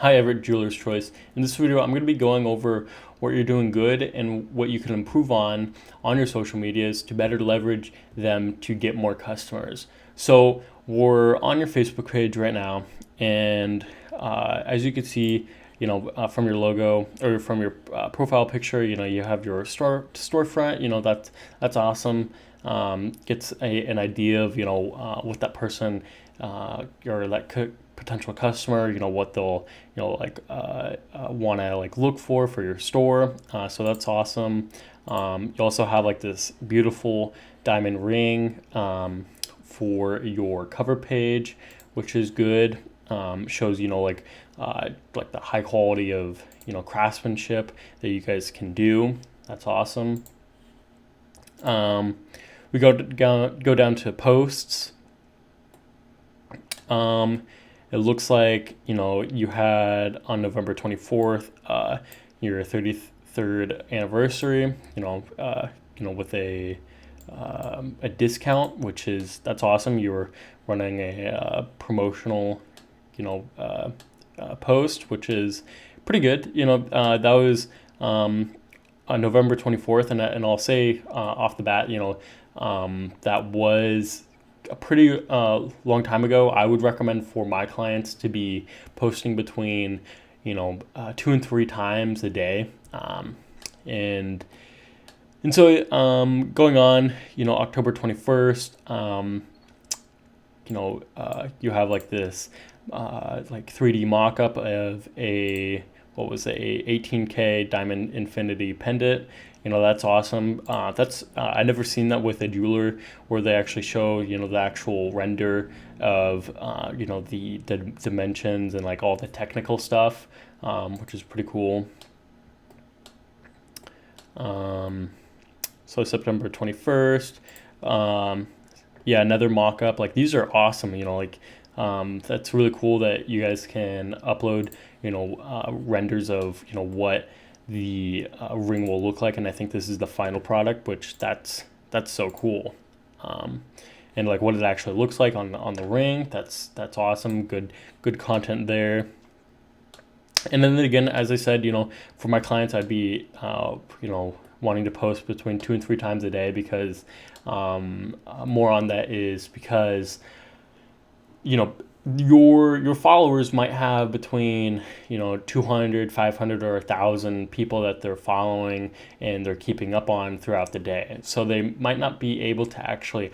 Hi Everett, Jeweler's Choice. In this video, I'm going to be going over what you're doing good and what you can improve on your social medias to better leverage them to get more customers. So we're on your Facebook page right now, and as you can see, from your logo or from your profile picture, you have your storefront. That's awesome. Gets an idea of what that person or that potential customer, what they'll want to look for your store. So that's awesome. You also have this beautiful diamond ring for your cover page, which is good. Shows the high quality of craftsmanship that you guys can do. That's awesome. We go down to posts. It looks like you had on November 24th your 33rd anniversary. With a discount, that's awesome. You were running a promotional post, which is pretty good. That was on November 24th, and I'll say off the bat, that was a pretty long time ago. I would recommend for my clients to be posting between 2 and 3 times a day, and so going on October 21st, you have this 3D mock-up of a 18K diamond infinity pendant. That's awesome. I never seen that with a jeweler where they actually show the actual render of the dimensions and all the technical stuff, which is pretty cool. So September 21st, another mock-up. These are awesome. That's really cool that you guys can upload renders of what the ring will look like, and I think this is the final product, which that's so cool. And what it actually looks like on the ring, that's awesome. Good content there. And then again, as I said, for my clients, I'd be wanting to post between 2 and 3 times a day, because more on that is because your followers might have between 200, 500, or 1,000 people that they're following and they're keeping up on throughout the day. So they might not be able to actually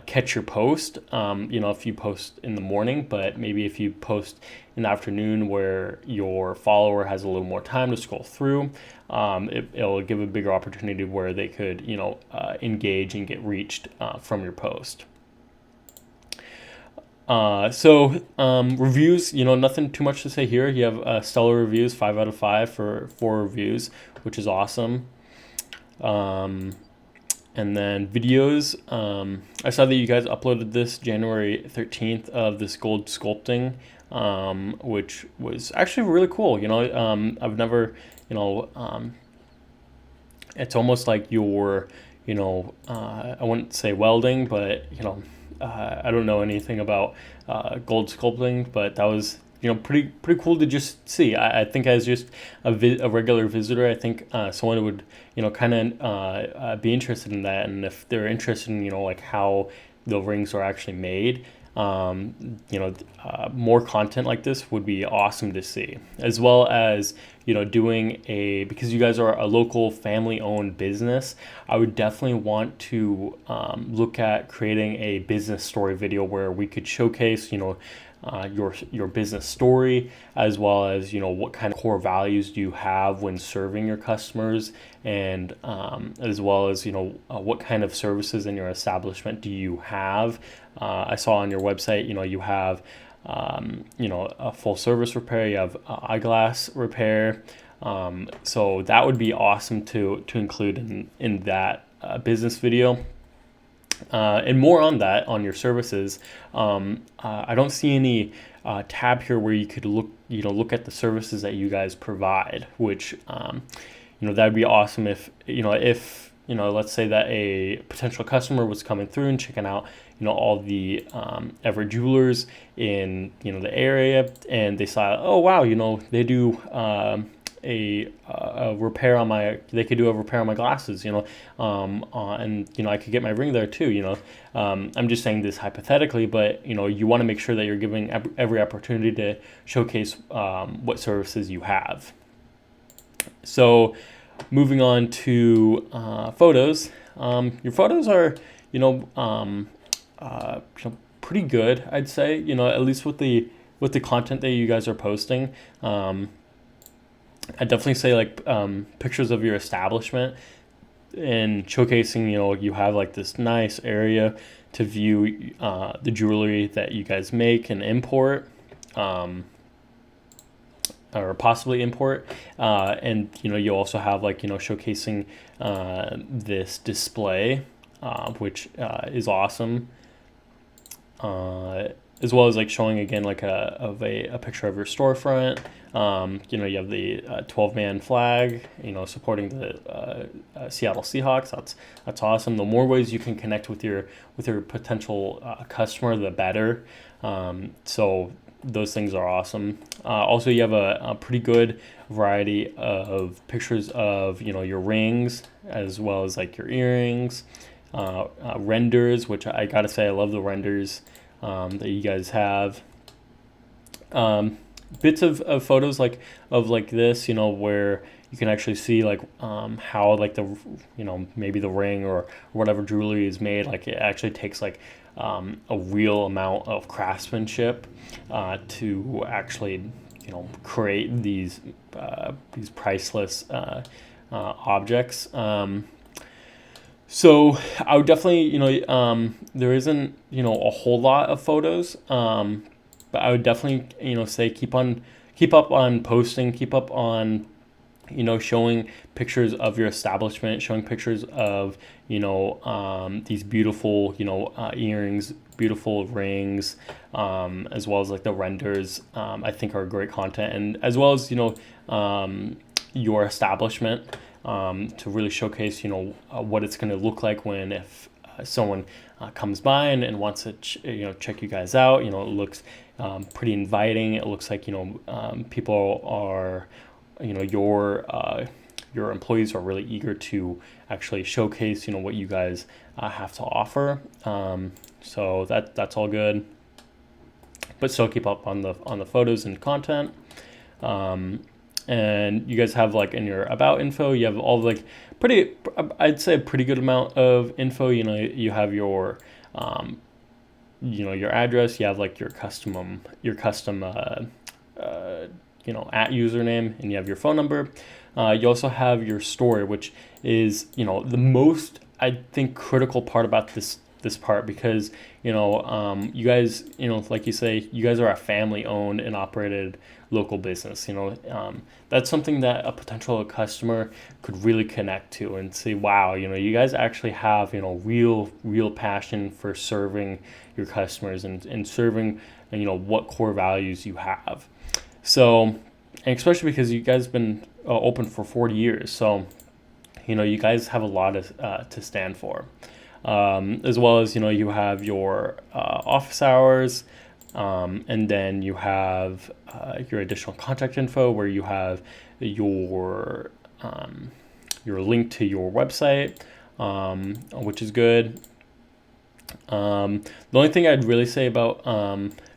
catch your post if you post in the morning, but maybe if you post in the afternoon where your follower has a little more time to scroll through, it'll give a bigger opportunity where they could engage and get reached from your post. Reviews, nothing too much to say here. You have stellar reviews, 5 out of 5 for 4 reviews, which is awesome. And then videos, I saw that you guys uploaded this January 13th of this gold sculpting, which was actually really cool. I've never, it's almost like you're, I wouldn't say welding, but, I don't know anything about gold sculpting, but that was pretty cool to just see. I think as just a regular visitor, I think someone would kind of be interested in that, and if they're interested in how the rings are actually made, more content like this would be awesome to see, as well as doing because you guys are a local family-owned business. I would definitely want to look at creating a business story video where we could showcase your business story, as well as what kind of core values do you have when serving your customers, and as well as what kind of services in your establishment do you have. I saw on your website you have a full service repair, you have eyeglass repair, so that would be awesome to include in that business video. And more on that, on your services, I don't see any tab here where you could look at the services that you guys provide, which that would be awesome if let's say that a potential customer was coming through and checking out, all the Everett jewelers in, the area, and they saw, oh wow, they do a repair on they could do a repair on my glasses, and I could get my ring there too, I'm just saying this hypothetically, but you want to make sure that you're giving every opportunity to showcase what services you have. So moving on to photos, your photos are pretty good, I'd say, at least with the content that you guys are posting. I definitely say like pictures of your establishment and showcasing, you have like this nice area to view the jewelry that you guys make and import, or possibly import, and you also have like showcasing this display, which is awesome, as well as like showing again like a picture of your storefront. You have the 12-man flag, supporting the Seattle Seahawks. That's awesome. The more ways you can connect with your potential customer, the better. So those things are awesome. Also, you have a pretty good variety of pictures of your rings, as well as like your earrings, renders, which I gotta say I love the renders that you guys have. Bits of photos like this, where you can actually see like how like the maybe the ring or whatever jewelry is made. Like it actually takes like a real amount of craftsmanship to actually create these priceless objects. So I would definitely there isn't a whole lot of photos, but I would definitely say keep up on posting, keep up on showing pictures of your establishment, showing pictures of these beautiful earrings, beautiful rings, as well as like the renders. I think are great content, and as well as your establishment, to really showcase what it's going to look like if someone comes by and wants to check you guys out. It looks pretty inviting. It looks like people are your employees are really eager to actually showcase what you guys have to offer. So that's all good, but still keep up on the photos and content. And you guys have like in your about info, you have all like I'd say a pretty good amount of info. You have your your address, you have like your custom at username, and you have your phone number. You also have your story, which is the most, I think, critical part about this part, because you guys like you say, you guys are a family owned and operated local business. That's something that a potential customer could really connect to and say, wow, you guys actually have real passion for serving your customers and serving what core values you have. So, and especially because you guys have been open for 40 years, so you guys have a lot to stand for. As well as you have your office hours, and then you have your additional contact info, where you have your link to your website, which is good. The only thing I'd really say about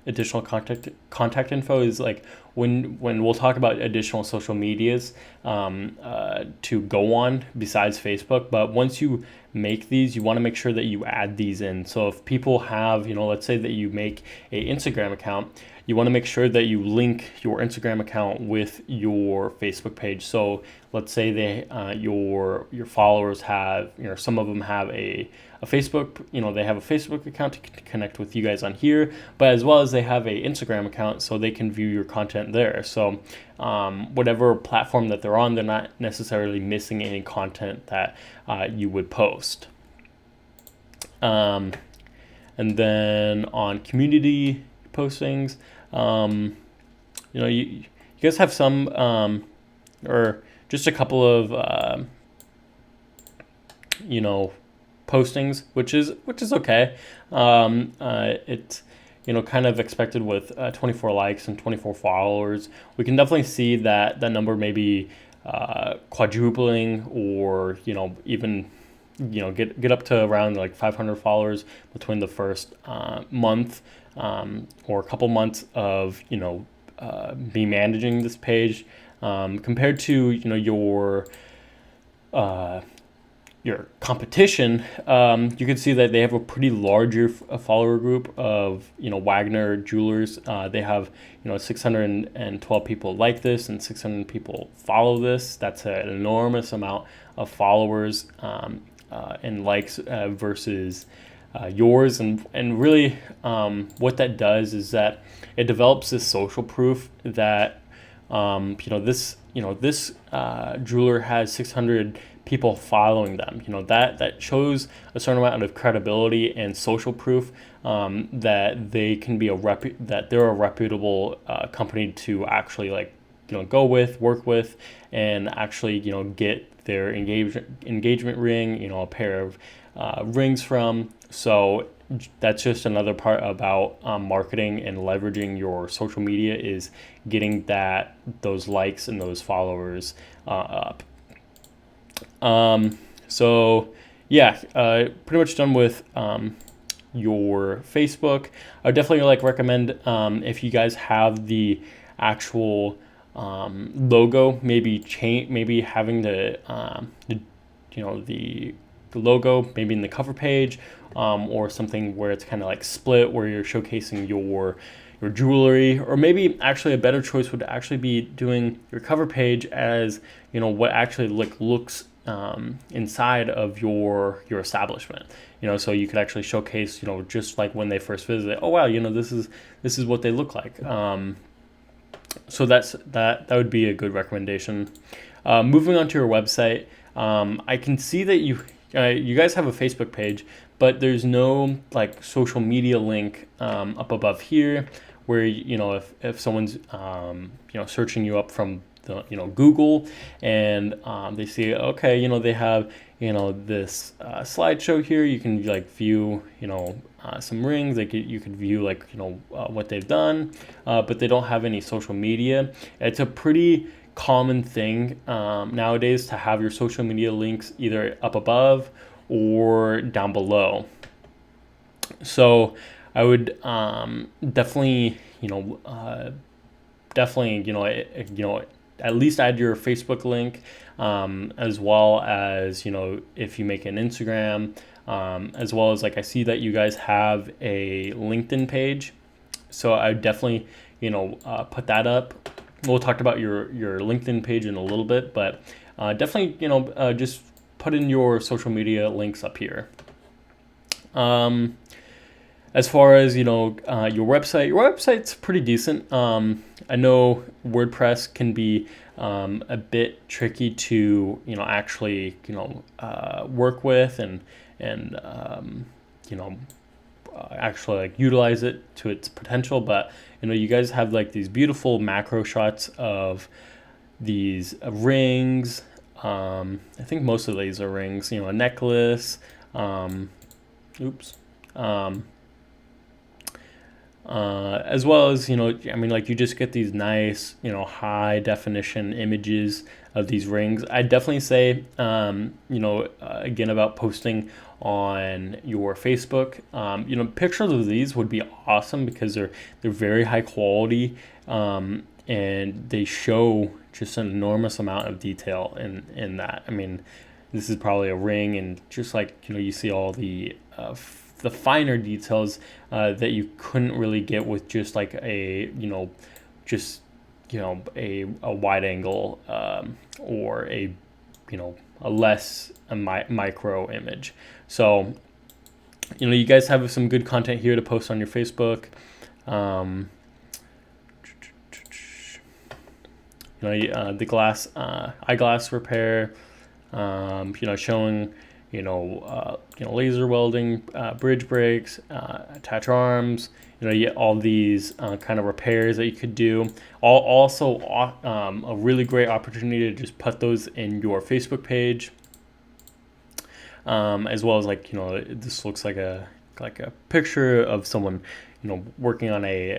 additional contact info is like when we'll talk about additional social medias to go on besides Facebook. But once you make these, you want to make sure that you add these in. So if people have, let's say that you make a Instagram account, you want to make sure that you link your Instagram account with your Facebook page. So let's say your followers have, some of them have a Facebook, they have a Facebook account to connect with you guys on here, but as well as they have a Instagram account so they can view your content there. So whatever platform that they're on, they're not necessarily missing any content that you would post. And then on community postings, you guys have some or just a couple of you know, postings, which is okay. It's kind of expected with 24 likes and 24 followers. We can definitely see that that number may be quadrupling, or even get up to around like 500 followers between the first month, or a couple months of me managing this page, compared to uh, your competition. You can see that they have a pretty larger follower group of Wagner Jewelers. They have 612 people like this and 600 people follow this. That's an enormous amount of followers and likes versus yours, and really what that does is that it develops this social proof that this jeweler has 600 people following them. That shows a certain amount of credibility and social proof that they can be that they're a reputable company to actually go with, work with, and actually get their engagement ring, a pair of rings from. So that's just another part about marketing and leveraging your social media, is getting those likes and those followers up. So yeah, pretty much done with your Facebook. I would definitely recommend, if you guys have the actual logo, maybe having the logo maybe in the cover page, or something where it's kind of split, where you're showcasing your jewelry, or maybe actually a better choice would actually be doing your cover page as what actually looks inside of your establishment. So you could actually showcase just like when they first visit, oh wow, this is what they look like. So that would be a good recommendation. Moving on to your website, I can see that you guys have a Facebook page, but there's no social media link up above here, where if someone's searching you up from the Google, and they see, okay, they have this slideshow here. You can view some rings. You could view what they've done, but they don't have any social media. It's a pretty common thing nowadays to have your social media links either up above or down below. So I would definitely at least add your Facebook link, as well as if you make an Instagram, as well as I see that you guys have a LinkedIn page, so I would definitely put that up. We'll talk about your LinkedIn page in a little bit, but definitely just put in your social media links up here. As far as your website's pretty decent. I know WordPress can be a bit tricky to actually work with and actually utilize it to its potential, but you guys have these beautiful macro shots of these rings. I think most of these are rings, a necklace, as well as you just get these nice high definition images of these rings. I'd definitely say again about posting on your Facebook, pictures of these would be awesome because they're very high quality, and they show just an enormous amount of detail in that. This is probably a ring, and just you see all the finer details that you couldn't really get with just a wide angle, or a less micro image. So you guys have some good content here to post on your Facebook. The eyeglass repair, showing laser welding, bridge breaks, attach arms. You get all these kind of repairs that you could do. Also, a really great opportunity to just put those in your Facebook page. as well as like, this looks like a picture of someone, working on a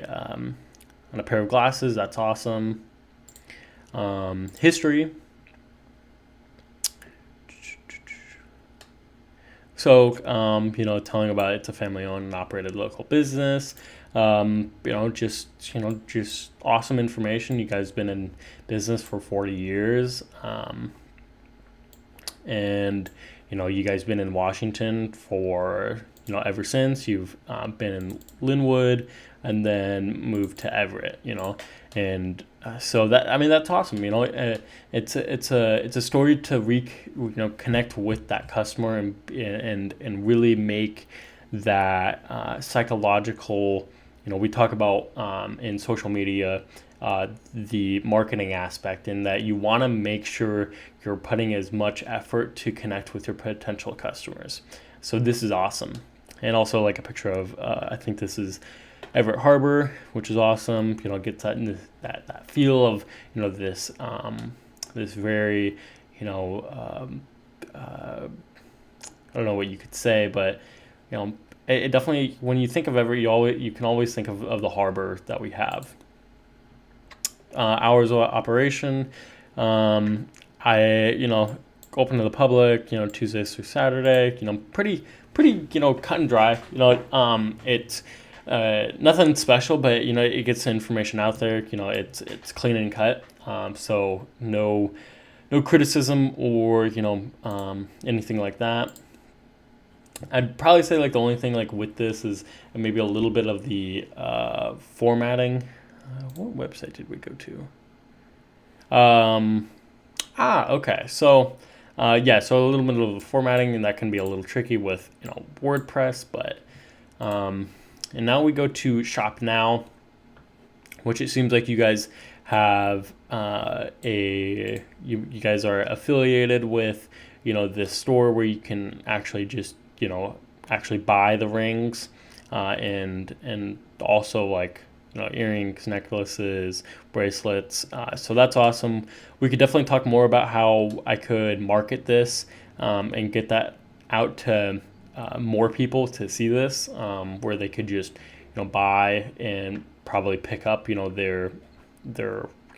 pair of glasses. That's awesome. History. So, telling about it's a family-owned and operated local business. Just awesome information. You guys been in business for 40 years, and you guys been in Washington for ever since. You've been in Linwood and then moved to Everett. And so that's awesome. It's a story to connect with that customer and really make that psychological. We talk about in social media the marketing aspect, in that you want to make sure you're putting as much effort to connect with your potential customers. So this is awesome. And also like a picture of I think this is Everett Harbor, which is awesome. Gets that feel of this this very I don't know what you could say, but it definitely, when you think of Everett, you can always think of the harbor that we have. Hours of operation, I open to the public, Tuesdays through Saturday. Pretty cut and dry. It's nothing special, but it gets the information out there. It's clean and cut. So no criticism or anything like that. I'd probably say like the only thing like with this is maybe a little bit of the formatting. What website did we go to? Okay. So so a little bit of the formatting, and that can be a little tricky with WordPress, but and now we go to Shop Now, which it seems like you guys have you guys are affiliated with this store where you can actually just actually buy the rings, and also like earrings, necklaces, bracelets. So that's awesome. We could definitely talk more about how I could market this and get that out to more people to see this, where they could just buy and probably pick up their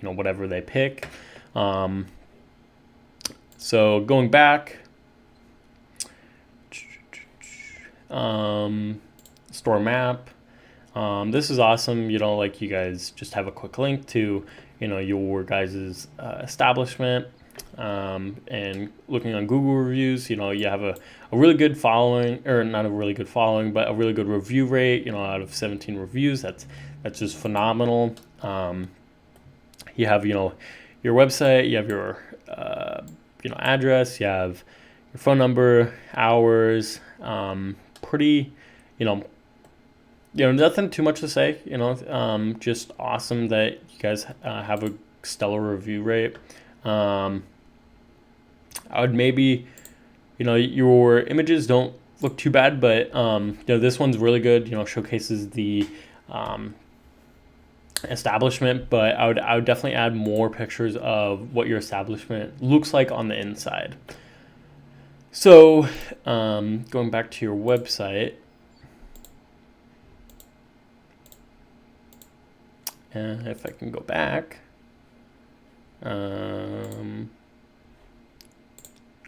whatever they pick. So going back, store map. This is awesome. Like you guys just have a quick link to your guys's establishment, and looking on Google reviews. You have a really good following, or not a really good following, but a really good review rate. Out of 17 reviews, that's just phenomenal. You have your website, you have your address, you have your phone number, hours. Pretty nothing too much to say. Just awesome that you guys have a stellar review rate. I would maybe your images don't look too bad, but this one's really good. Showcases the establishment, but I would definitely add more pictures of what your establishment looks like on the inside. So going back to your website, if I can go back. All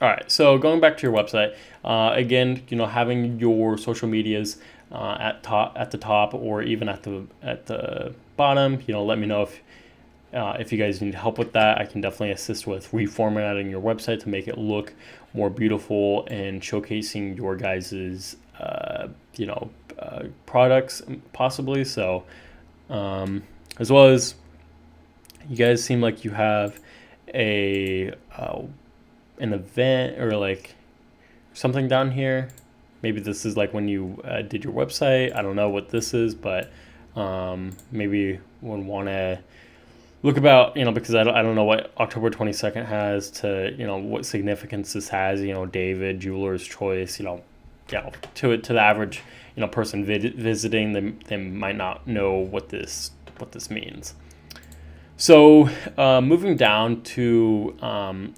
right, so going back to your website, again, having your social medias at the top, or even at the bottom. Let me know if you guys need help with that. I can definitely assist with reformatting your website to make it look more beautiful and showcasing your guys's products possibly. So as well as you guys seem like you have an event or like something down here. Maybe this is like when you did your website. I don't know what this is, but maybe would want to look about, because I don't know what October 22nd has to, what significance this has, David, jeweler's choice, to the average, person visiting, they might not know what this means. So moving down to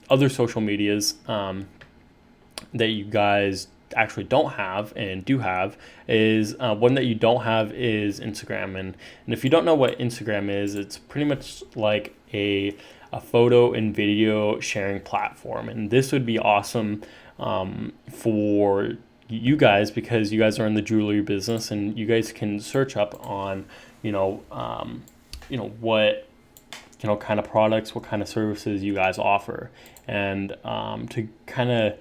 other social medias, that you guys actually don't have and do have is one that you don't have is Instagram. And if you don't know what Instagram is, it's pretty much like a photo and video sharing platform. And this would be awesome for you guys, because you guys are in the jewelry business and you guys can search up on, what, kind of products, what kind of services you guys offer, and to kind of,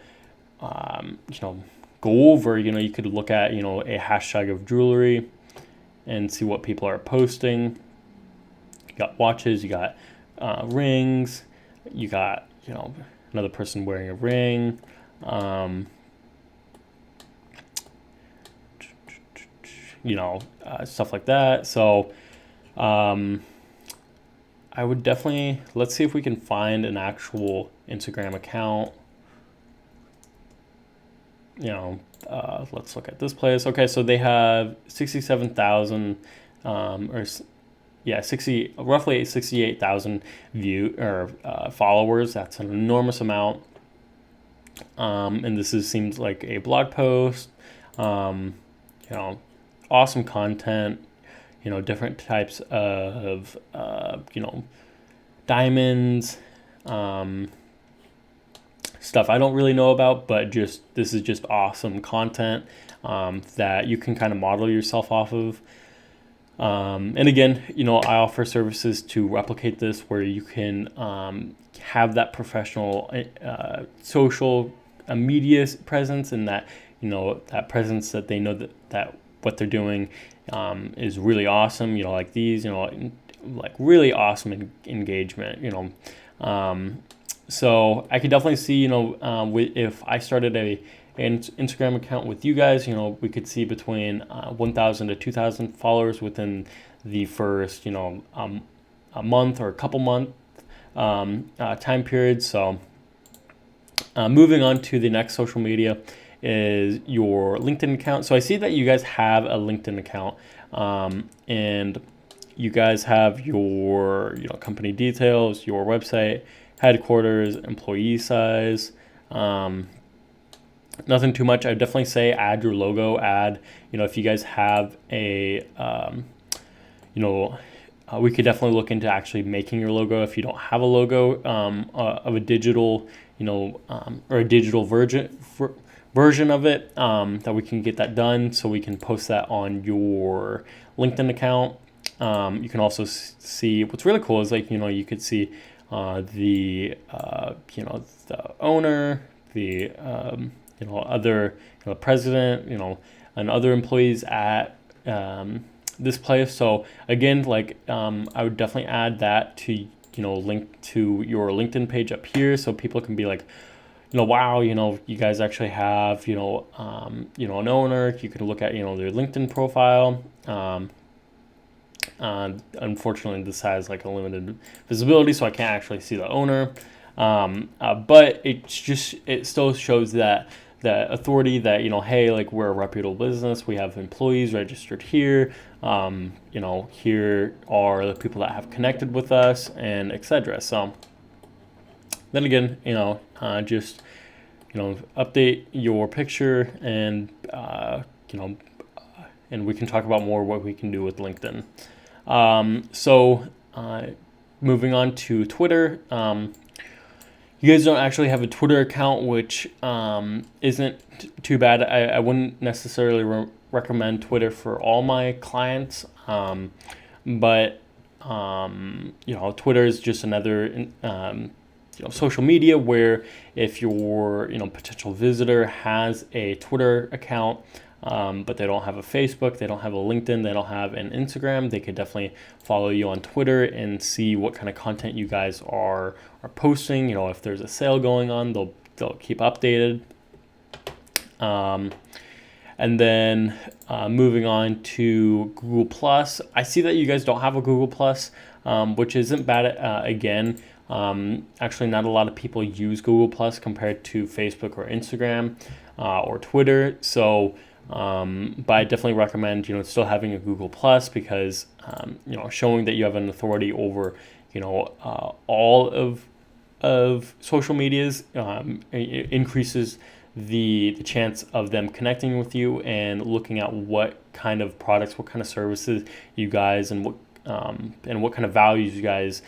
go over, you could look at, a hashtag of jewelry and see what people are posting. You got watches, you got rings, you got, another person wearing a ring. Stuff like that. So I would definitely, let's see if we can find an actual Instagram account. Let's look at this place. Okay, so they have 67,000 roughly 68,000 followers. That's an enormous amount. And this seems like a blog post. Awesome content. Different types of diamonds, stuff I don't really know about, but this is just awesome content that you can kind of model yourself off of. And again, I offer services to replicate this, where you can have that professional social media presence, and that that presence that they know that what they're doing is really awesome. Like these, like really awesome engagement. So I could definitely see, if I started an Instagram account with you guys, we could see between 1,000 to 2,000 followers within the first, a month or a couple month time period. So moving on to the next social media is your LinkedIn account. So I see that you guys have a LinkedIn account, and you guys have your company details, your website, headquarters, employee size. Nothing too much. I would definitely say add your logo. If you guys have a, we could definitely look into actually making your logo. If you don't have a logo of a digital, or a digital version of it, that we can get that done, so we can post that on your LinkedIn account. You can also see what's really cool is you could see the owner, the other president, and other employees at this place. So again, I would definitely add that to link to your LinkedIn page up here, so people can be like, wow, you guys actually have an owner. You can look at their LinkedIn profile. Unfortunately, this has a limited visibility, so I can't actually see the owner. But it still shows that the authority that hey, we're a reputable business. We have employees registered here. Here are the people that have connected with us, and etc. So then again, update your picture, and and we can talk about more what we can do with LinkedIn. Moving on to Twitter. You guys don't actually have a Twitter account, which isn't too bad. I wouldn't necessarily recommend Twitter for all my clients, but Twitter is just another social media where if your potential visitor has a Twitter account, but they don't have a Facebook, they don't have a LinkedIn, they don't have an Instagram, they could definitely follow you on Twitter and see what kind of content you guys are posting. If there's a sale going on, they'll keep updated. And then moving on to Google Plus. I see that you guys don't have a Google Plus, which isn't bad. Again, actually not a lot of people use Google Plus compared to Facebook or Instagram or Twitter. So but I definitely recommend still having a Google Plus, because showing that you have an authority over all of social medias increases the chance of them connecting with you and looking at what kind of products, what kind of services you guys, and what kind of values you guys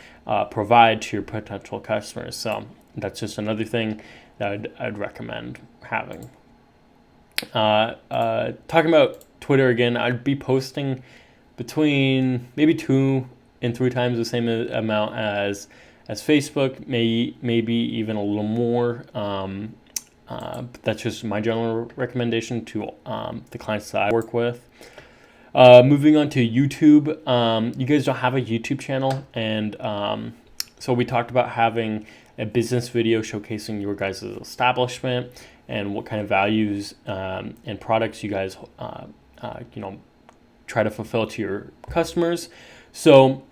provide to your potential customers. So that's just another thing that I'd recommend having. Talking about Twitter again, I'd be posting between maybe 2 and 3 times the same amount as Facebook, maybe even a little more. But that's just my general recommendation to the clients that I work with. Moving on to YouTube, you guys don't have a YouTube channel, and so we talked about having a business video showcasing your guys' establishment and what kind of values and products you guys try to fulfill to your customers. So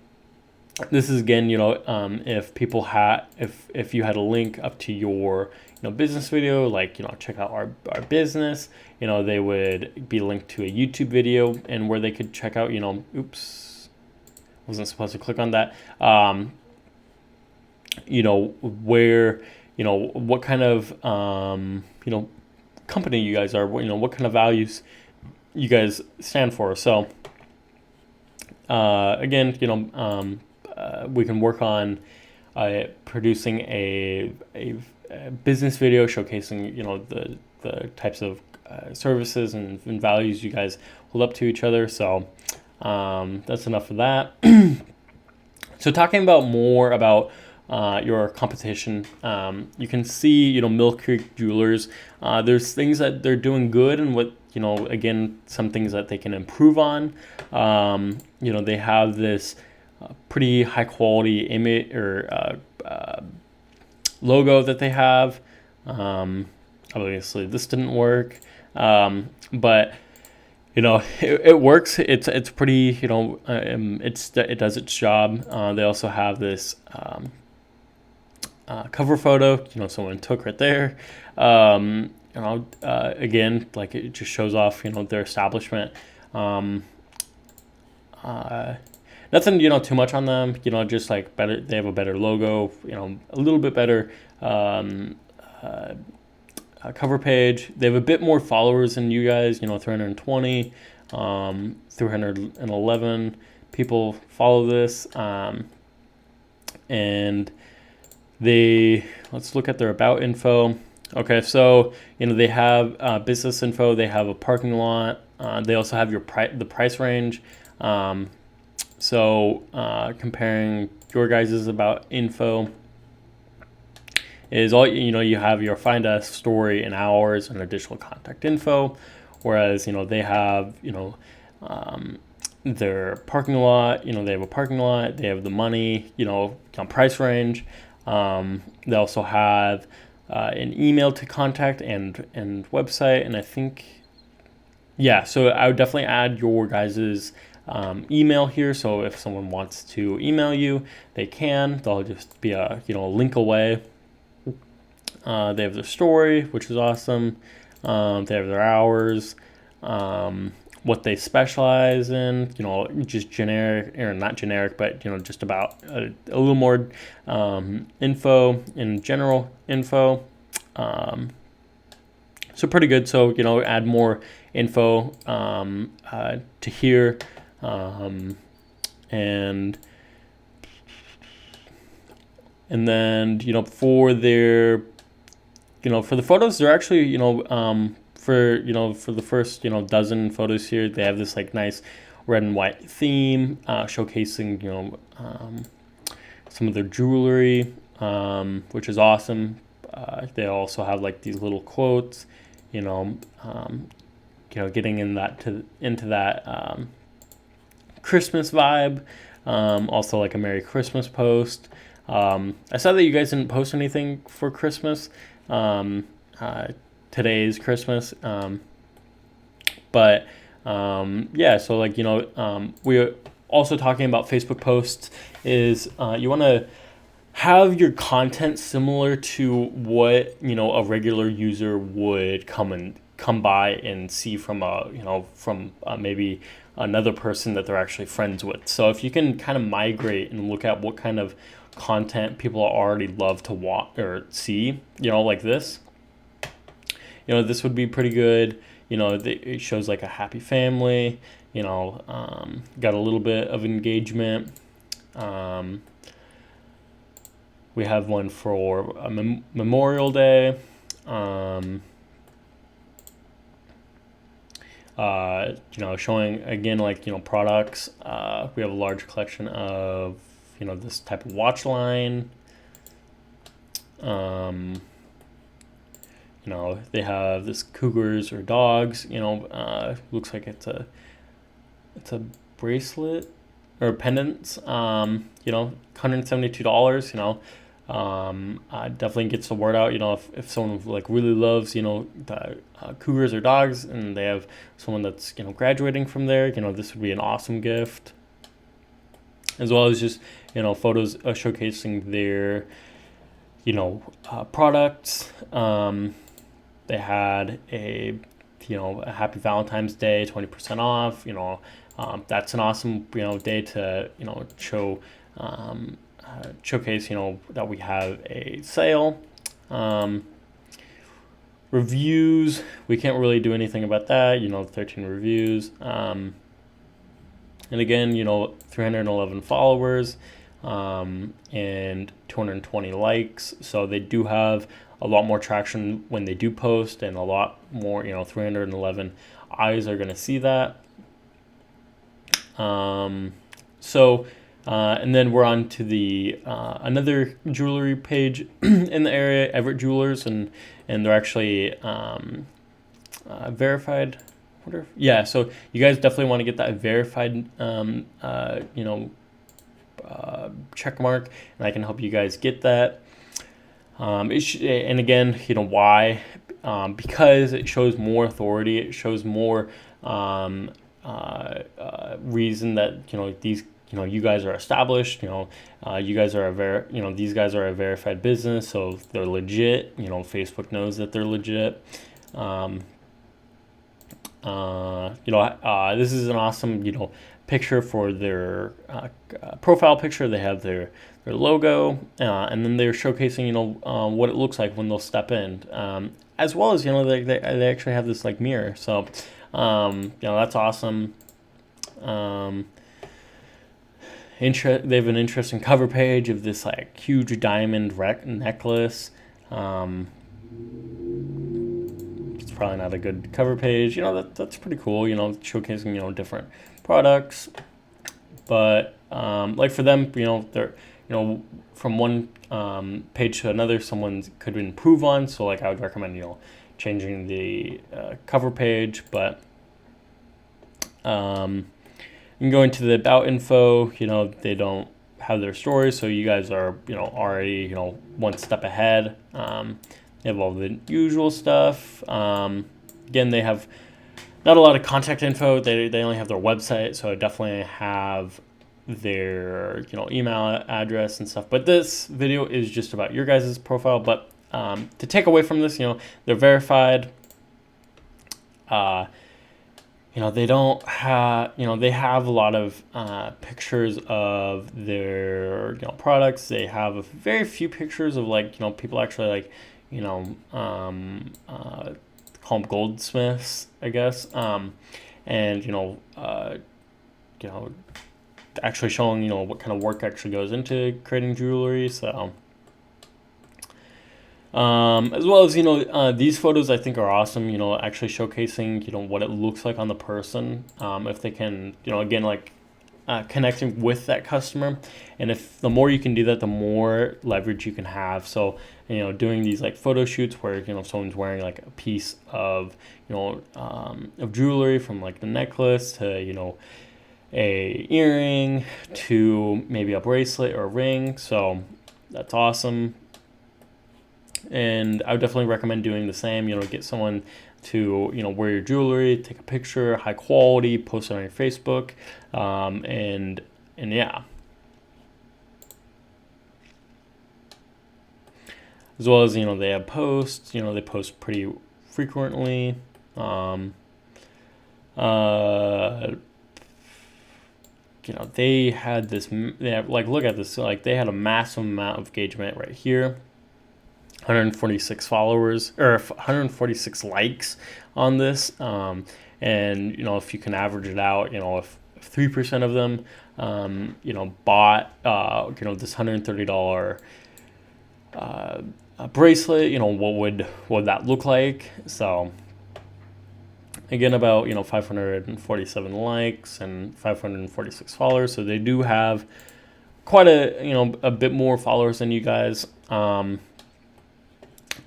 this is again, if people if you had a link up to your business video, like check out our business, they would be linked to a YouTube video, and where they could check out, oops, wasn't supposed to click on that, where what kind of company you guys are, what kind of values you guys stand for. So again, we can work on producing a business video showcasing the types of services and values you guys hold up to each other. So that's enough of that. So talking about more about your competition, you can see Mill Creek Jewelers, there's things that they're doing good, and what again, some things that they can improve on. They have this pretty high quality image or logo that they have. Obviously this didn't work, but it works. It's pretty, it does its job. They also have this cover photo, someone took right there. Again, like it just shows off, their establishment. Nothing, too much on them, just like better. They have a better logo, a little bit better cover page. They have a bit more followers than you guys, 320, 311 people follow this. And let's look at their about info. Okay, so they have business info. They have a parking lot. They also have the price range. So comparing your guys' about info is all, you have your find us, story, and hours, and additional contact info. Whereas they have their parking lot. They have a parking lot. They have the money. Price range. They also have an email to contact and website, and I think, yeah. So I would definitely add your guys's email here. So if someone wants to email you, they can. They'll just be a link away. They have their story, which is awesome. They have their hours. What they specialize in, just generic, or not generic, but just about a little more info in general info. So pretty good. So add more info to here, and then for their for the photos, they're actually for the first dozen photos here, they have this like nice red and white theme, showcasing some of their jewelry, which is awesome. They also have like these little quotes, getting into that Christmas vibe. Also like a Merry Christmas post. I saw that you guys didn't post anything for Christmas. Today's Christmas, but yeah, so like we're also talking about Facebook posts is you want to have your content similar to what a regular user would come by and see from maybe another person that they're actually friends with. So if you can kind of migrate and look at what kind of content people already love to watch or see, like this, this would be pretty good. It shows like a happy family. Got a little bit of engagement. We have one for a Memorial Day. Showing again like products. We have a large collection of this type of watch line. They have this cougars or dogs. Looks like it's a bracelet or pendants. $172. Definitely gets the word out. If someone like really loves the cougars or dogs, and they have someone that's graduating from there, this would be an awesome gift. As well as just photos showcasing their products. They had a happy Valentine's Day, 20% off. That's an awesome day to showcase that we have a sale. Reviews, we can't really do anything about that. 13 reviews. And again, 311 followers, and 220 likes. So they do have a lot more traction when they do post, and a lot more, 311 eyes are going to see that. And then we're on to the another jewelry page in the area, Everett Jewelers, and they're actually verified. Yeah, so you guys definitely want to get that verified, check mark, and I can help you guys get that. And again, why? Because it shows more authority. It shows more reason that these you guys are established. You guys are these guys are a verified business, so they're legit. Facebook knows that they're legit. This is an awesome picture for their profile picture. They have their logo, and then they're showcasing what it looks like when they'll step in, as well as they actually have this like mirror. So that's awesome. They have an interesting cover page of this like huge diamond necklace. It's probably not a good cover page. That's pretty cool. Showcasing different products, but like for them, they're from one page to another, someone could improve on. So like I would recommend changing the cover page, but and going to the about info, they don't have their stories, so you guys are already one step ahead. They have all the usual stuff. Again, they have not a lot of contact info. They only have their website, so I definitely have their email address and stuff. But this video is just about your guys' profile. But to take away from this, they're verified. They don't have, they have a lot of picturs of their products. They have very few pictures of like people actually like call them goldsmiths, I guess, and actually showing what kind of work actually goes into creating jewelry. So as well as these photos I think are awesome, actually showcasing what it looks like on the person, if they can again like connecting with that customer. And if the more you can do that, the more leverage you can have. So doing these like photo shoots where if someone's wearing like a piece of of jewelry, from like the necklace to a earring to maybe a bracelet or a ring, so that's awesome. And I would definitely recommend doing the same. Get someone to wear your jewelry, take a picture, high quality, post it on your Facebook, and yeah. As well as they have posts. They post pretty frequently. They had this. They have, like, look at this. Like, they had a massive amount of engagement right here. 146 followers or 146 likes on this. And if you can average it out, if 3% of them bought this $130 bracelet, what would that look like? So again, about 547 likes and 546 followers, so they do have quite a bit more followers than you guys.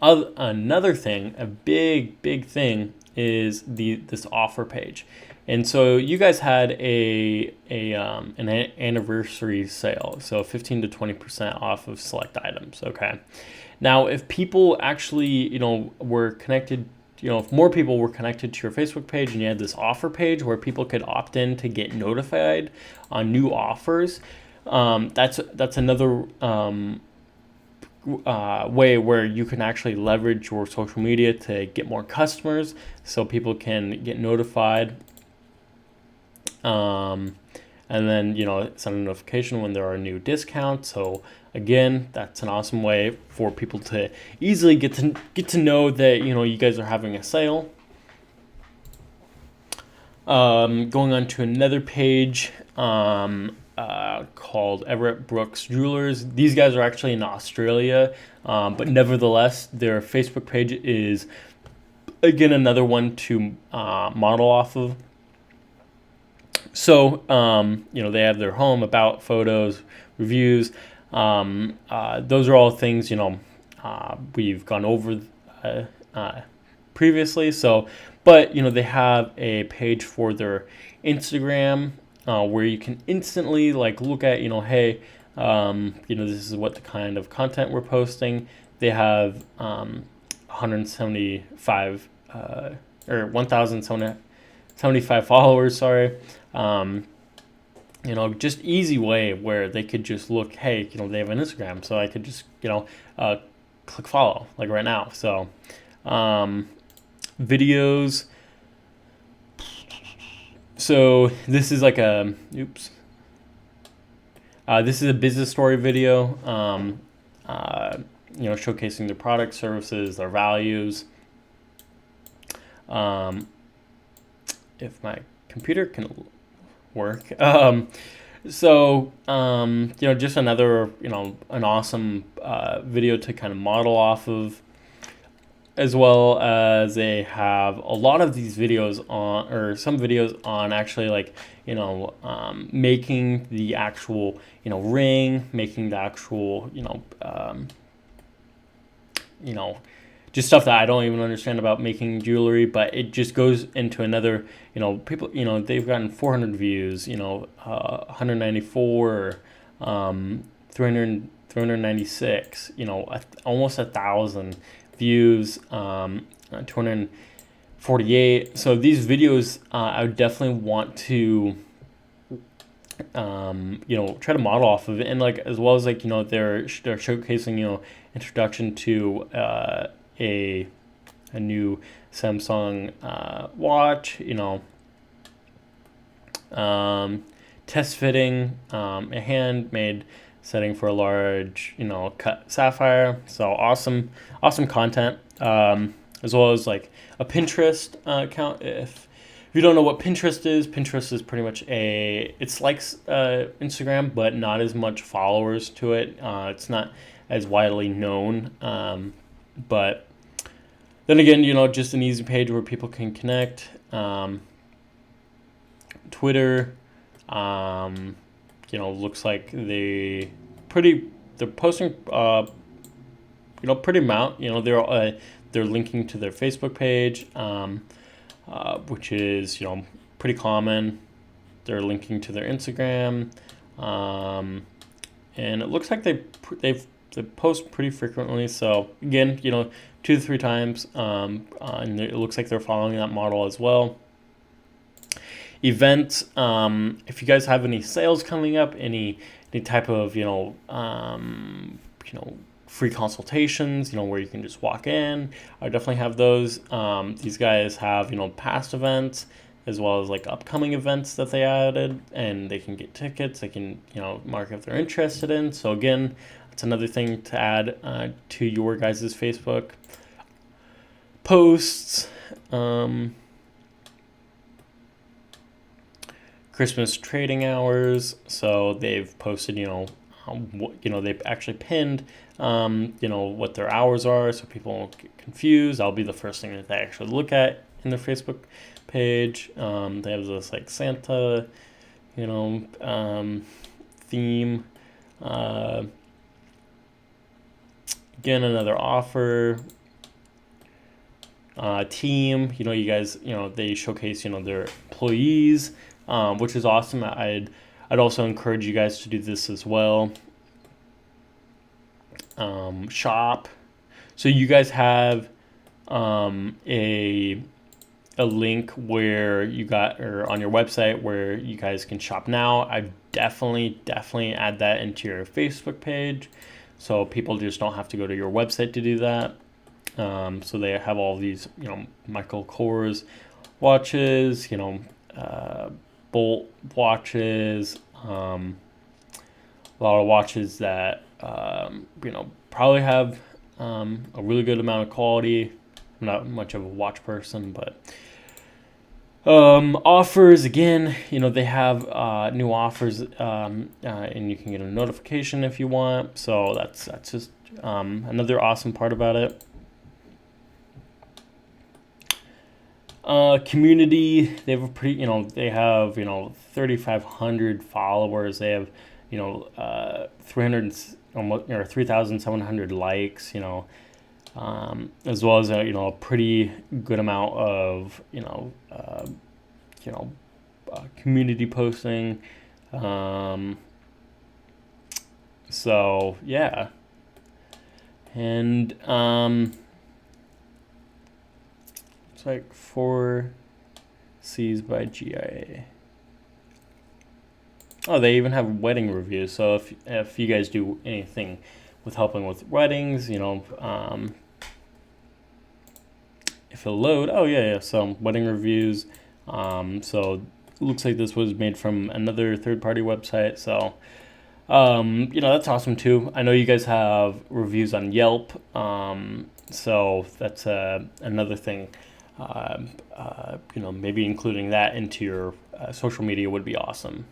Another thing, a big thing, is this offer page. And so you guys had an anniversary sale, so 15 to 20% off of select items. Okay, now if people actually were connected, if more people were connected to your Facebook page and you had this offer page where people could opt in to get notified on new offers, that's another way where you can actually leverage your social media to get more customers, so people can get notified, and then send a notification when there are new discounts. So again, that's an awesome way for people to easily get to know that you guys are having a sale. Going on to another page called Everett Brooks Jewelers. These guys are actually in Australia, but nevertheless, their Facebook page is, again, another one to model off of. So, they have their home, about, photos, reviews. Those are all things, we've gone over previously. So, but, they have a page for their Instagram, where you can instantly look at, hey, this is what the kind of content we're posting. They have 175 or 1,075 followers, sorry. Just easy way where they could just look, hey, they have an Instagram, so I could just, click follow, like right now. So, videos. So this is like this is a business story video, showcasing their products, services, their values. If my computer can work. Just another, an awesome video to kind of model off of, as well as they have a lot of these videos on, or some videos on actually making the actual, ring, making the actual, just stuff that I don't even understand about making jewelry, but it just goes into another, people, they've gotten 400 views, 194, 396, almost 1,000 views, 248. So these videos, I would definitely want to, try to model off of it, and as well as they're showcasing, introduction to a new Samsung watch, test fitting, a handmade setting for a large, cut sapphire. So awesome content, as well as a Pinterest account. If you don't know what Pinterest is pretty much it's like Instagram, but not as much followers to it. It's not as widely known, but then again, just an easy page where people can connect. Twitter, looks like they're posting, pretty amount. They're linking to their Facebook page, which is pretty common. They're linking to their Instagram, and it looks like they post pretty frequently. So again, 2 to 3 times, and it looks like they're following that model as well. Events, if you guys have any sales coming up, any type of free consultations, where you can just walk in, I definitely have those. These guys have past events, as well as upcoming events that they added, and they can get tickets. They can mark if they're interested in. So again, It's another thing to add to your guys' Facebook posts. Christmas trading hours. So they've posted, they've actually pinned, what their hours are, so people won't get confused. That'll be the first thing that they actually look at in their Facebook page. They have this like Santa, theme. Again, another offer. Team, you guys, they showcase, their employees, which is awesome. I'd also encourage you guys to do this as well. Shop. So you guys have a link where or on your website where you guys can shop now. I definitely add that into your Facebook page, so people just don't have to go to your website to do that. So they have all these, Michael Kors watches, Bolt watches, a lot of watches that, probably have a really good amount of quality. I'm not much of a watch person, but offers, again, they have new offers, and you can get a notification if you want. So that's just another awesome part about it. Community, they have a pretty, they have, 3,500 followers. They have, 300, almost, 3,700 likes, as well as a pretty good amount of, community posting. So yeah. And, like 4 C's by GIA. Oh, they even have wedding reviews. So if you guys do anything with helping with weddings, if it'll load, oh yeah, so wedding reviews. So it looks like this was made from another third-party website. So that's awesome too. I know you guys have reviews on Yelp. So that's another thing. Maybe including that into your social media would be awesome.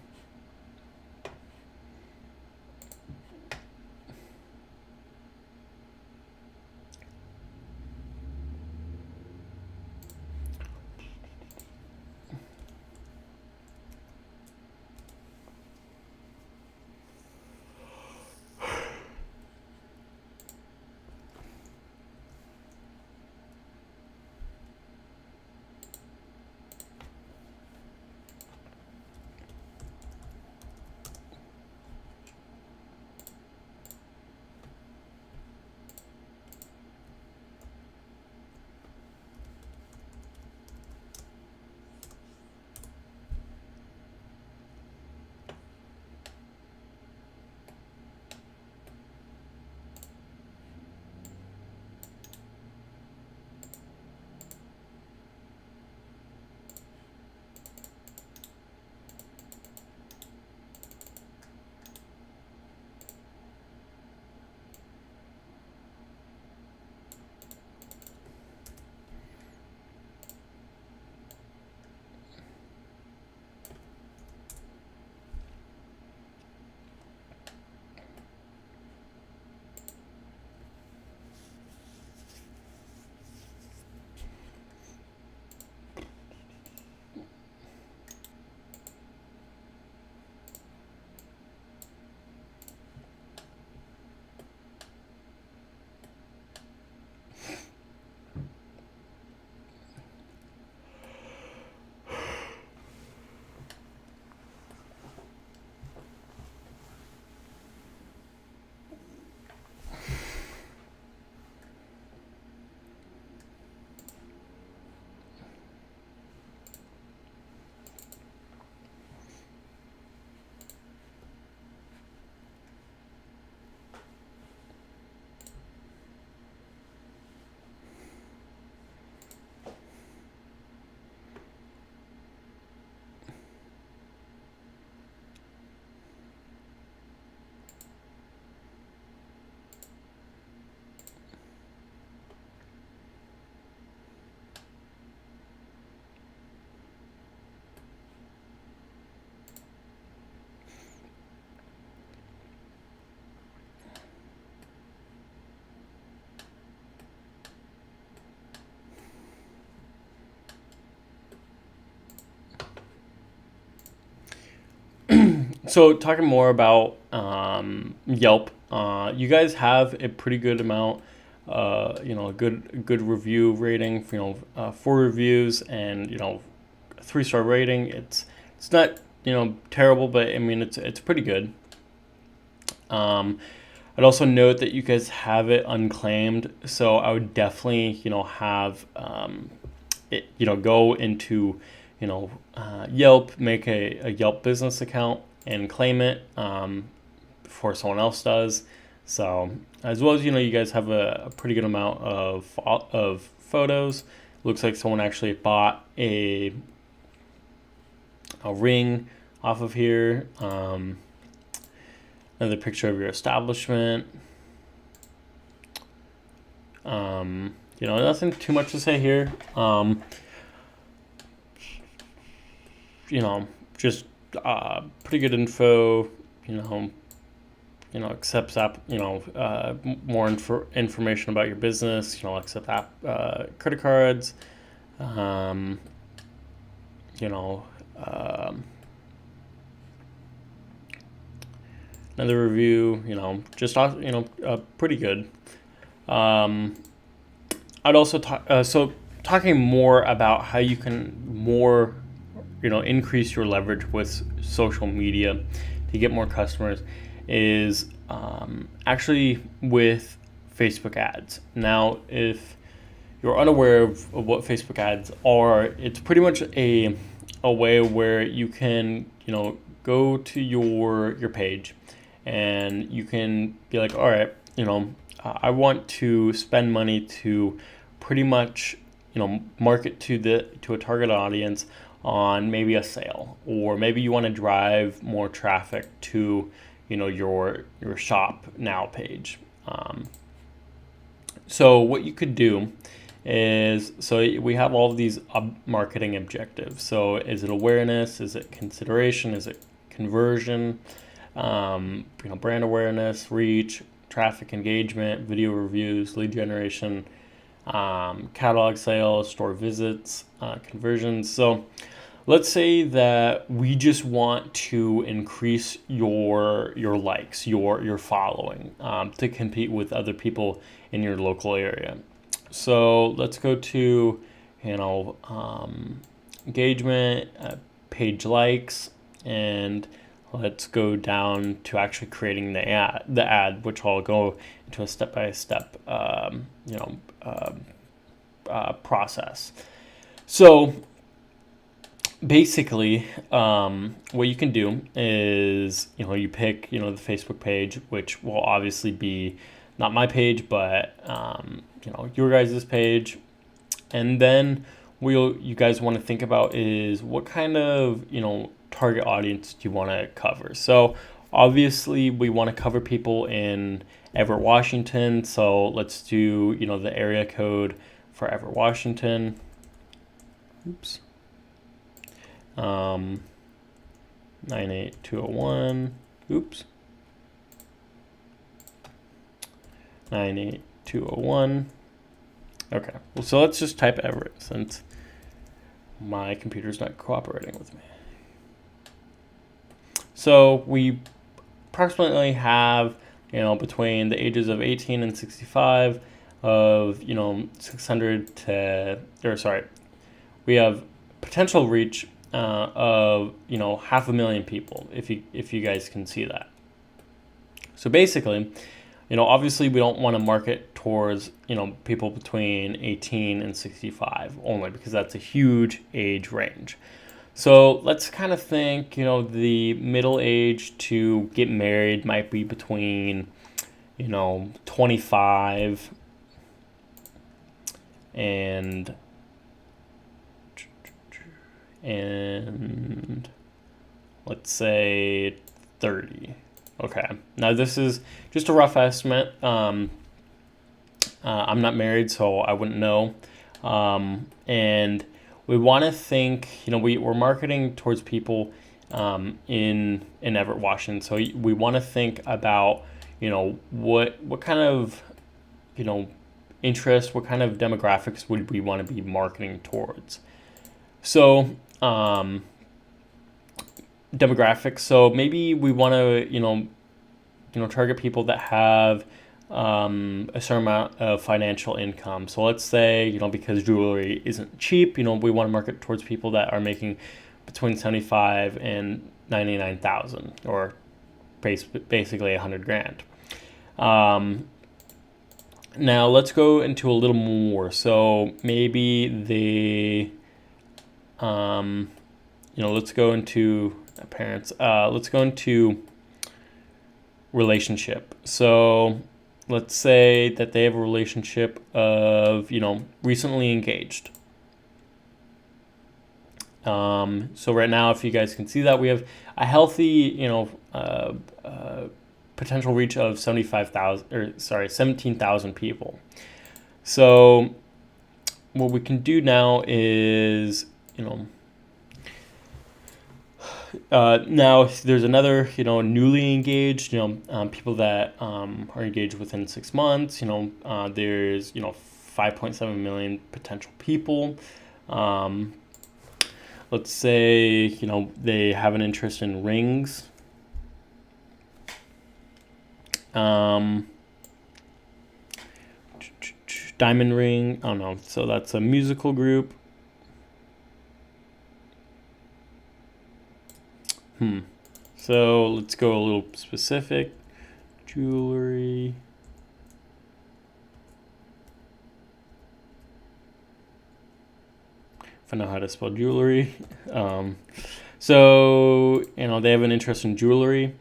So talking more about Yelp, you guys have a pretty good amount, a good review rating, 4 reviews and 3-star rating. It's not terrible, but I mean it's pretty good. I'd also note that you guys have it unclaimed, so I would definitely have it go into Yelp, make a Yelp business account and claim it before someone else does. So as well as you guys have a pretty good amount of photos. Looks like someone actually bought a ring off of here. Another picture of your establishment. Nothing too much to say here. Just pretty good info. Accepts more information about your business. Accept credit cards. Another review, just pretty good. I'd also talking more about how you can more, increase your leverage with social media to get more customers is actually with Facebook ads. Now, if you're unaware of what Facebook ads are, it's pretty much a way where you can, go to your page and you can be like, all right, I want to spend money to pretty much, market to a target audience on maybe a sale, or maybe you want to drive more traffic to, your shop now page. So what you could do is, so we have all of these marketing objectives. So is it awareness? Is it consideration? Is it conversion? Brand awareness, reach, traffic engagement, video reviews, lead generation, catalog sales, store visits, conversions. So let's say that we just want to increase your likes, your following, to compete with other people in your local area. So let's go to engagement, page likes, and let's go down to actually creating the ad, which I'll go into a step-by-step process. So basically, what you can do is, you pick, the Facebook page, which will obviously be not my page, but, your guys' page. And then you guys want to think about is what kind of, target audience do you want to cover? So obviously we want to cover people in Everett, Washington. So let's do, the area code for Everett, Washington. Oops. 98201. Oops. 98201. Okay. Well, so let's just type Everett since my computer's not cooperating with me. So we approximately have, between the ages of 18 and 65 of, 600 to, we have potential reach of, 500,000 people, if you guys can see that. So basically, obviously we don't want to market towards, people between 18 and 65 only, because that's a huge age range. So let's kind of think, the middle age to get married might be between, 25 and let's say 30. Okay. Now this is just a rough estimate. I'm not married, so I wouldn't know. And we want to think, we're marketing towards people in Everett, Washington. So we want to think about, what kind of, interest, what kind of demographics would we want to be marketing towards. So demographics. So maybe we want to, target people that have a certain amount of financial income. So let's say, because jewelry isn't cheap, we want to market towards people that are making between 75 and 99,000, or basically 100 grand. Now let's go into a little more. So maybe let's go into parents. Let's go into relationship. So let's say that they have a relationship of, recently engaged. So right now, if you guys can see that, we have a healthy, potential reach of 17,000 people. So what we can do now is, now there's another, newly engaged, people that are engaged within 6 months. There's 5.7 million potential people. Let's say they have an interest in rings. Diamond ring. Oh no, so that's a musical group. So let's go a little specific. Jewelry. If I know how to spell jewelry. So they have an interest in jewelry.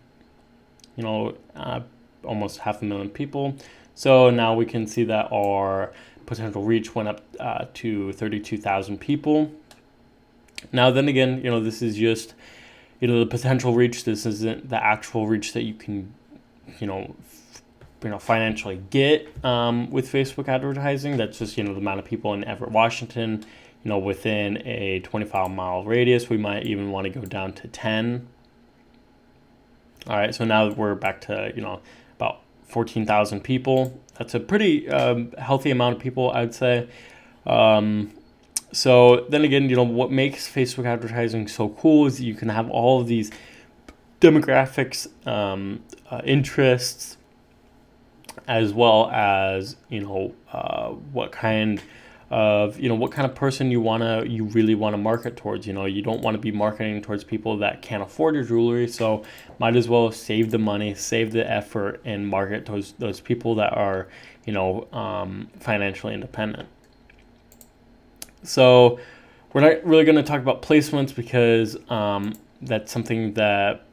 Almost 500,000 people. So now we can see that our potential reach went up to 32,000 people. Now then again, this is just the potential reach. This isn't the actual reach that you can financially get with Facebook advertising. That's just the amount of people in Everett, Washington, within a 25-mile radius. We might even want to go down to 10. All right, so now we're back to about 14,000 people. That's a pretty healthy amount of people, I'd say. So then again, what makes Facebook advertising so cool is you can have all of these demographics, interests, as well as what kind of person you really want to market towards. You don't want to be marketing towards people that can't afford your jewelry, so might as well save the money, save the effort, and market towards those people that are financially independent. So we're not really going to talk about placements because that's something that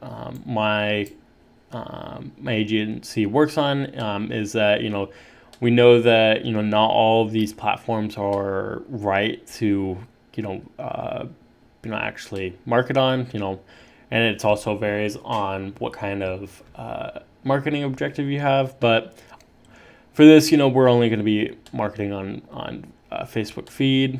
my agency works on. Is that we know that not all of these platforms are right to actually market on, and it also varies on what kind of marketing objective you have. But for this, we're only going to be marketing on Facebook feed.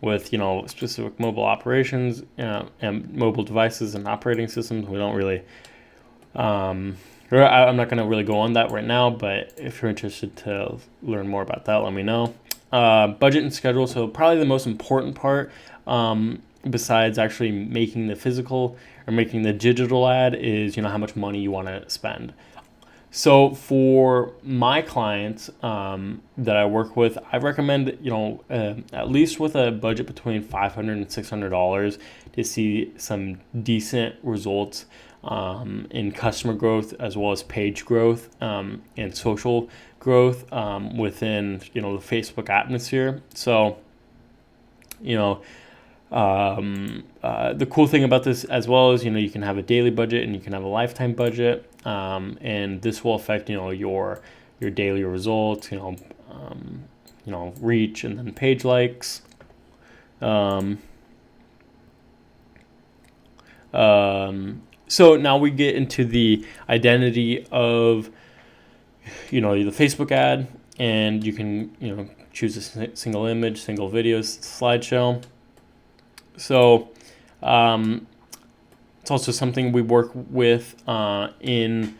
With specific mobile operations and mobile devices and operating systems. We don't really I'm not going to really go on that right now, but if you're interested to learn more about that, let me know. Budget and schedule. So probably the most important part, besides actually making the physical or making the digital ad, is how much money you want to spend. So for my clients that I work with, I recommend at least with a budget between $500 and $600 to see some decent results in customer growth, as well as page growth and social growth within the Facebook atmosphere. So the cool thing about this as well is you can have a daily budget and you can have a lifetime budget, and this will affect your daily results, reach, and then page likes. So now we get into the identity of the Facebook ad, and you can choose a single image, single video, slideshow. So it's also something we work with in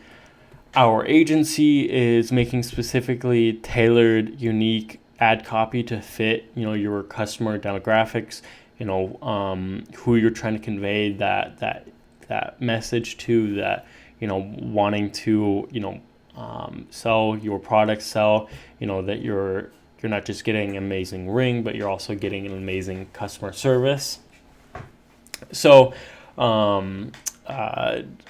our agency, is making specifically tailored, unique ad copy to fit your customer demographics, who you're trying to convey that message to, that wanting to sell your product, that you're not just getting an amazing ring, but you're also getting an amazing customer service. So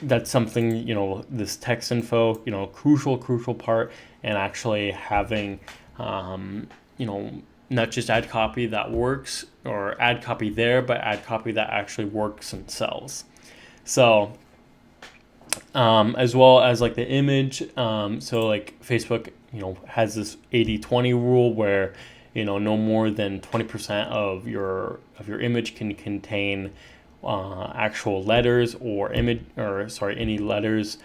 that's something, this text info, crucial part, and actually having, not just ad copy that works or ad copy there, but ad copy that actually works and sells. So, as well as like the image, so like Facebook, has this 80-20 rule where, no more than 20% of your image can contain actual letters or any letters,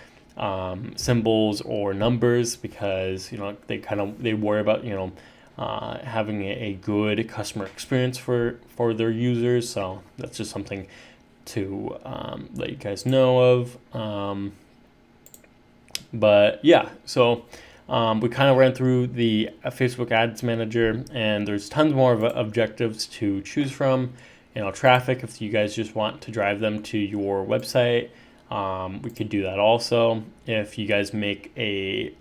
symbols or numbers, because they worry about having a good customer experience for their users. So that's just something to let you guys know of. But yeah, so we kind of ran through the Facebook Ads Manager, and there's tons more of objectives to choose from. Traffic, if you guys just want to drive them to your website, we could do that also. If you guys make a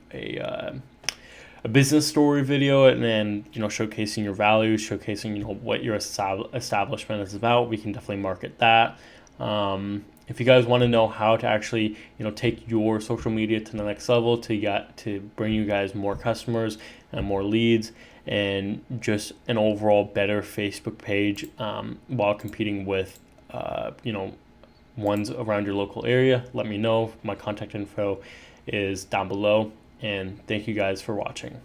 business story video and then showcasing your values, showcasing what your establishment is about, we can definitely market that. If you guys want to know how to actually take your social media to the next level, to bring you guys more customers and more leads, and just an overall better Facebook page, while competing with ones around your local area, let me know. My contact info is down below, and thank you guys for watching.